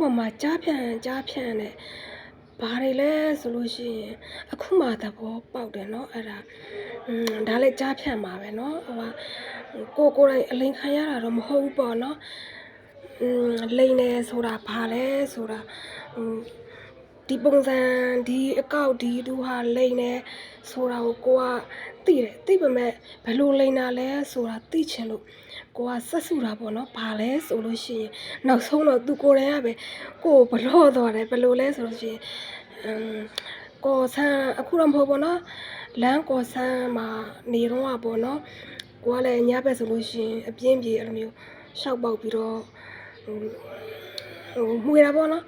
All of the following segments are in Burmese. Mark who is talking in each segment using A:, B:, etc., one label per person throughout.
A: ပေါ်မှာကြားဖြန့်တယ်ဘာတွေလဲဆိုလို့ရှိရင်အခုမှသဘောပေါက်တယ်เนาะအဲ့ဒါဒါလည်းကြားဖြန့်မှာပဲเนาะကိုယ်တိုင်အလိန်ခံရတာတော့မဟုတ်ဘူးပေါ့เนาะလိန်နေဆိုတာဘာလဲဆိုတာဒီပုံစံဒီအကောက်ဒီသူဟာလိန်နေဆိုတာကိုကသိတယ်သိပေမဲ့ဘယ်လိုလိန်တာလဲဆိုတာသိချင်လို့ကိုကဆက်စုတာပေါ့နော်ဘာလဲဆိုလို့ရှိရင်နောက်ဆုံးတော့သူကိုယ်တိုင်ကပဲကိုဘလော့သွားတယ်ဘယ်လိုလဲဆိုလို့ရှိရင်ကော်ဆန်းအခုတော့မဟုတ်ပေါ့နော်လမ်းကော်ဆန်းမှာနေတော့ပေါ့နော်ကိုကလည်းညဘက်ဆိုလို့ရှိရင်အပြင်းပြေအဲ့လိုမျိုးရှောက်ပေါက်ပြီးတော့မှွေတာပေါ့နော်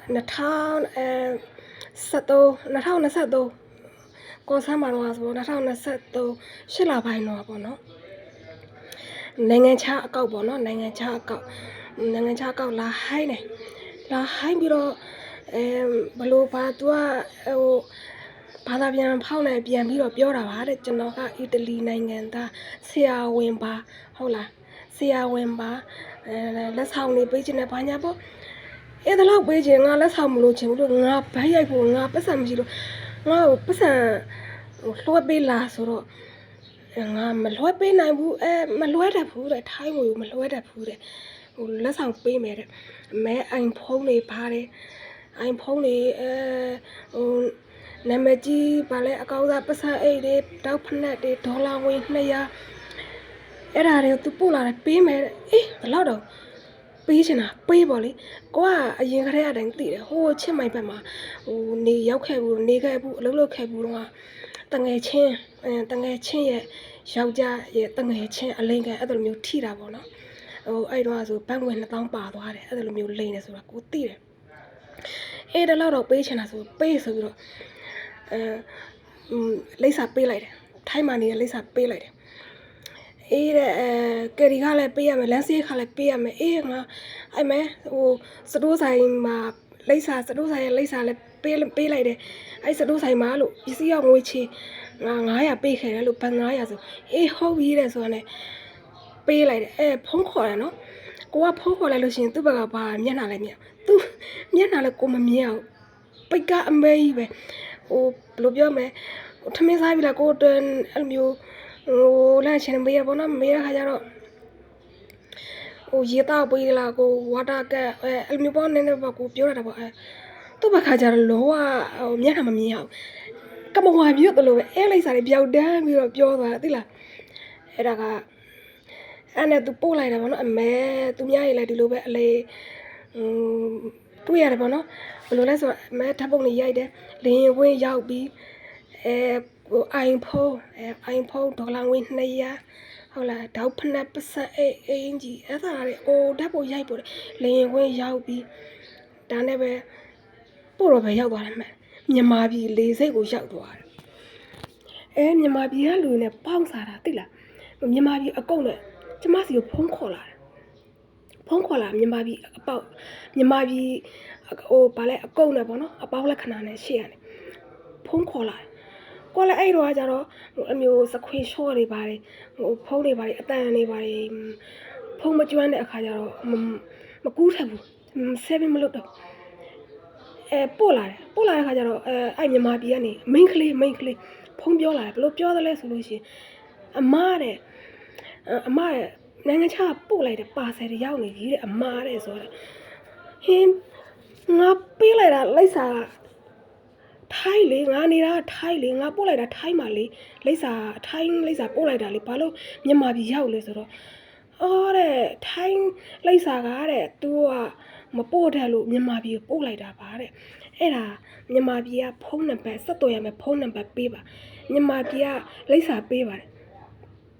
A: 2023ကော်ဆန်းမှာတော့ဆို2023 8လပိုင်းတော့ပေါ့နော်နိုင်ငံခြားအကောက်ပေါ့နော်နိုင်ငံခြားအကောက်လာဟိုင်းတယ်လာဟိုင်းပြီးတော့ဘလို့ပါသူကဘာသာပြန်ဖောက်နေပြန်ပြီးတော့ပြောတာပါတဲ့ကျွန်တော်ကအီတလီနိုင်ငံသားဆရာဝန်ပါဟုတ်လားဆရာဝန်ပါလက်ဆောင်လေးပေးခြင်းနဲ့ဘာညာပေါ့အဲ့ဒါတော့ပေးခြင်းငါလက်ဆောင်မလို့ချင်ဘူးလို့ငါဗိုက်ရိုက်ဖို့ငါပတ်စံမရှိလို့ငါ့ကိုပတ်စံလွှဲပေးလာဆိုတော့ငါမလွှဲပေးနိုင်ဘူးမလွှဲတတ်ဘူးတဲ့ထိုင်းငွေကိုမလွှဲတတ်ဘူးတဲ့လက်ဆောင်ပေးမယ်တဲ့မဲအိုင်ဖုန်းလေးပါတယ်အိုင်ဖုန်းလေးနာမည်ကြီးပါလဲအကောင်းစားပတ်စံအိတ်တွေတောက်ဖက်တွေဒေါ်လာငွေ200အဲ့ဒါတွေကိုသူပို့လာတယ်ပေးမယ်တဲ့အေးဘယ်တော့ပေးချင်တာပေးပေါ့လေကိုကအရင်ခရက်အတိုင်းသိတယ်ဟိုချစ်မိုင်ဘက်မှာနေရောက်ခဲ့ဘူးနေခဲ့ဘူးအလုပ်လုပ်ခဲ့ဘူးတော့တငယ်ချင်းရဲ့ယောက်ျားရဲ့တငယ်ချင်းအလိန်ကန်အဲ့လိုမျိုးထိတာပေါ့နော်အဲ့တော့ဆိုဘတ်ငွေ2000ပါသွားတယ်အဲ့လိုမျိုးလိန်နေဆိုတာကိုသိတယ်အဲ့ဒါတော့ပေးချင်တာဆိုပေးဆိုပြီးတော့လိပ်စာပေးလိုက်တယ်ထိုင်းမှာနေတဲ့လိပ်စာပေးလိုက်တယ်အေးတဲ့ကယ်ရီကလည်းပေးရမယ်လမ်းစေးခါလည်းပေးရမယ်အေးငါအဲ့မဲစတိုးဆိုင်မှာစတိုးဆိုင်ရဲ့လိပ်စာလည်းပေးလိုက်တယ်အဲ့စတိုးဆိုင်မှာလို့ပစ္စည်းရောက်ငွေချေငါ900ပေးခဲ့တယ်လို့ဘတ်900ဆိုအေးဟုတ်ပြီတဲ့ဆိုတာနဲ့ပေးလိုက်တယ်ဖုန်းခေါ်တယ်နော်ကိုကဖုန်းခေါ်လိုက်လို့ရှိရင်သူ့ဘက်ကဘာမျက်နှာလဲမြင်သူမျက်နှာလဲကိုမမြင်အောင်ပိတ်ကအမဲကြီးပဲဘယ်လိုပြောမလဲထမင်းစားပြီလားကိုအဲ့လိုမျိုးလမ်းချင်းမေးရပေါ့နော်မေးရခါကျတော့ရေတောက်ပေးလားကိုဝါတာကက်အဲ့လိုမျိုးပေါ့နည်းနည်းပေါ့ကိုပြောရတာပေါ့သူ့ဘက်ခါကျတော့လောကမျက်နှာမမြင်အောင်ကမဝါပြုတ်တယ်လို့ပဲအဲ့လိပ်စာတွေပြောက်တန်းပြီးတော့ပြောသွားတာသိလားအဲ့ဒါကအဲ့နဲ့သူပို့လိုက်တာပေါ့နော်အမဲသူများရေးလိုက်ဒီလိုပဲအလေတွေ့ရတယ်ပေါ့နော်ဘယ်လိုလဲဆိုတော့အမဲဓာတ်ပုံတွေရိုက်တယ်လင်းဝင်းရောက်ပြီးအိုင်ဖုန်းဒေါ်လာငွေ200ဟုတ်လားတောက်ဖက်ပတ်စံအင်ကြီးအဲ့ဒါတွေဓာတ်ပုံရိုက်ပို့တယ်လင်းဝင်းရောက်ပြီးဒါနဲ့ပဲပို့တော့ပဲရောက်သွားတယ်မှမြန်မာပြည်လေစိတ်ကိုရောက်သွားတယ်မြန်မာပြည်ကလူတွေနဲ့ပေါင်းစားတာသိလားမြန်မာပြည်အကုတ်နဲ့ကျမစီကိုဖုန်းခေါ်လာတယ်မြန်မာပြည်အပေါက်မြန်မာပြည်ဗာလဲအကုတ်နဲ့ပေါ့နော်အပေါက်လက္ခဏာနဲ့ရှေ့ရတယ်ဖုန်းခေါ်လာတယ်ကိုလည်းအဲ့တော့ကျတော့အမျိုးစခွေရှော့တွေပါတယ်ဖုန်းတွေပါတယ်အတန်တွေပါတယ်ဖုန်းမကျွမ်းတဲ့အခါကျတော့မကူးထက်ဘူး7မလို့တော့ပို့လာတဲ့ခါကျတော့အဲ့မြန်မာပြည်ကနေမိန်းကလေးဖုန်းပြောလာတယ်ဘယ်လိုပြောသလဲဆိုလို့ရှိရင်အမနိုင်ငံခြားပို့လိုက်တဲ့ပါဆယ်တွေရောက်နေပြီတဲ့အမတဲ့ဆိုတော့ဟင်းငါပေးလိုက်တာလိပ်စာထိုင်းလေငါနေတာထိုင်းလေငါပို့လိုက်တာထိုင်းမှာလေလိပ်စာထိုင်းလိပ်စာပို့လိုက်တာလေဘာလို့မြန်မာပြည်ရောက်လဲဆိုတော့တဲ့ထိုင်းလိပ်စာကတဲ့သူကမပို့တယ်လို့မြန်မာပြည်ပို့လိုက်တာပါတဲ့အဲ့ဒါမြန်မာပြည်ကဖုန်းနံပါတ်ဆက်သွယ်ရမယ်ဖုန်းနံပါတ်ပေးပါမြန်မာပြည်ကလိပ်စာပေးပါတယ်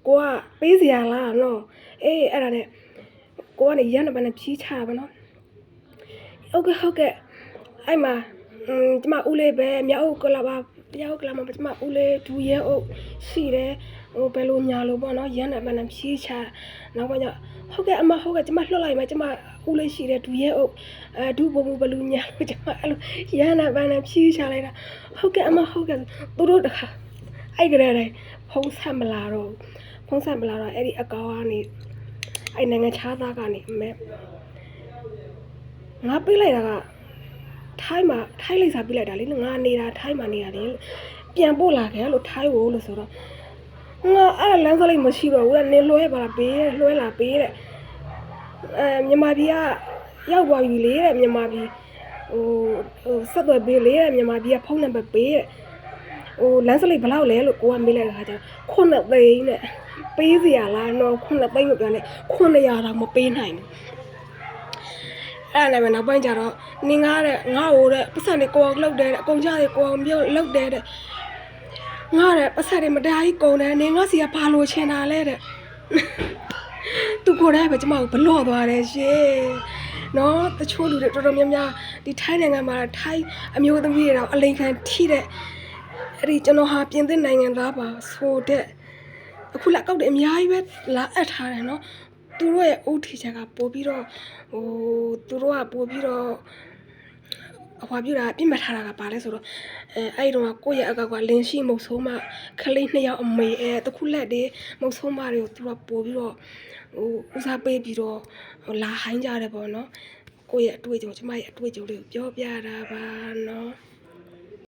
A: ကိုကပေးစရာလားနော်အဲ့ဒါနဲ့ကိုကနေရန်နံပါတ်နဲ့ဖြီးချတာပါနော်ဟုတ်ကဲ့အဲ့မှာကျမဦးလေးပဲမြောက်ကလာမှာကျမဦးလေးဒူရဲအုပ်ရှိတယ်ဘယ်လိုညာလို့ပေါ့နော်ရန်နံပါတ်နဲ့ဖြီးချနောက်ပိုင်းကျဟုတ်ကဲ့အမဟုတ်ကဲ့ကျမလွှတ်လိုက်မယ်ကျမဦးလေးရှိတယ်ဒူရဲအုပ်ဒူဘဘလူညာလို့ကျမအဲ့လိုရန်နံပါတ်နဲ့ဖြီးချလိုက်တာဟုတ်ကဲ့အမဟုတ်ကဲ့သူတို့တခါအဲ့ကြတဲ့ဖုန်းဆက်မလာတော့အဲ့ဒီအကောင်းကနေအဲ့နိုင်ငံခြားသားကနေအမဲ ငါပေးလိုက်တာကထိုင်းမှာထိုင်းလိပ်စာပေးလိုက်တာလေငါနေတာထိုင်းမှာနေတာလေပြန်ပို့လာခဲ့လို့ထိုင်းကိုလို့ဆိုတော့ငါအဲ့လမ်းစလိတ်မရှိတော့ဘူးနင်လွှဲပါလားပေးတယ်လွှဲလာပေးတဲ့မြန်မာပြည်ကရောက်သွားပြီလေတဲ့မြန်မာပြည်ဟိုဆက်သွယ်ပေးလေတဲ့မြန်မာပြည်ကဖုန်းနံပါတ်ပေးတဲ့လမ်းစလိတ်ဘယ်လောက်လဲလို့ကိုကမေးလိုက်တဲ့ခါကျ9သိန်းနဲ့ပေးစီရလားတော့9သိန်းကိုပြောနေ900တော့မပေးနိုင်ဘူးအဲ့ဒါနဲ့နောက်ပိုင်းကျတော့နင်ငါတဲ့ငါ့ဟိုတဲ့ပတ်စံတွေကိုအောင်လောက်တယ်တဲ့အကုန်ကြတွေကိုအောင်ပြုတ်လောက်တယ်တဲ့ငါတဲ့ပတ်စံတွေမတားကြီးကုန်တယ်နင်ငါစီကဘာလို့ချင်တာလဲတဲ့သူကိုယ်တိုင်ပဲကျမကိုဘလော့သွားတယ်ရှင်နော်တချို့လူတွေတော်တော်များများဒီထိုင်းနိုင်ငံမှာထိုင်းအမျိုးသမီးတွေတော့အလိန်ခံထိတဲ့အဲ့ဒီကျွန်တော်ဟာပြင်သစ်နိုင်ငံသားပါဆိုတဲ့အခုလက်ကောက်တွေအများကြီးပဲလာအပ်ထားတယ်နော်သူတို့ရဲ့အုတ်ထီချက်ကပို့ပြီးတော့သူတို့ကပို့ပြီးတော့အခွာပြတာပြစ်မှတ်ထားတာကပါလဲဆိုတော့အဲ့ဒီတော့ကိုယ့်ရဲ့အကောက်ကလင်းရှိမုတ်ဆိုးမခလေး2ယောက်အမေတခုလက်တွေမုတ်ဆိုးမတွေကိုသူတို့ပို့ပြီးတော့ဦးစားပေးပြီးတော့လာဟိုင်းကြတယ်ပေါ့နော်ကိုယ့်ရဲ့အတွေ့အကြုံကျမရဲ့အတွေ့အကြုံလေးကိုပြောပြတာပါနော်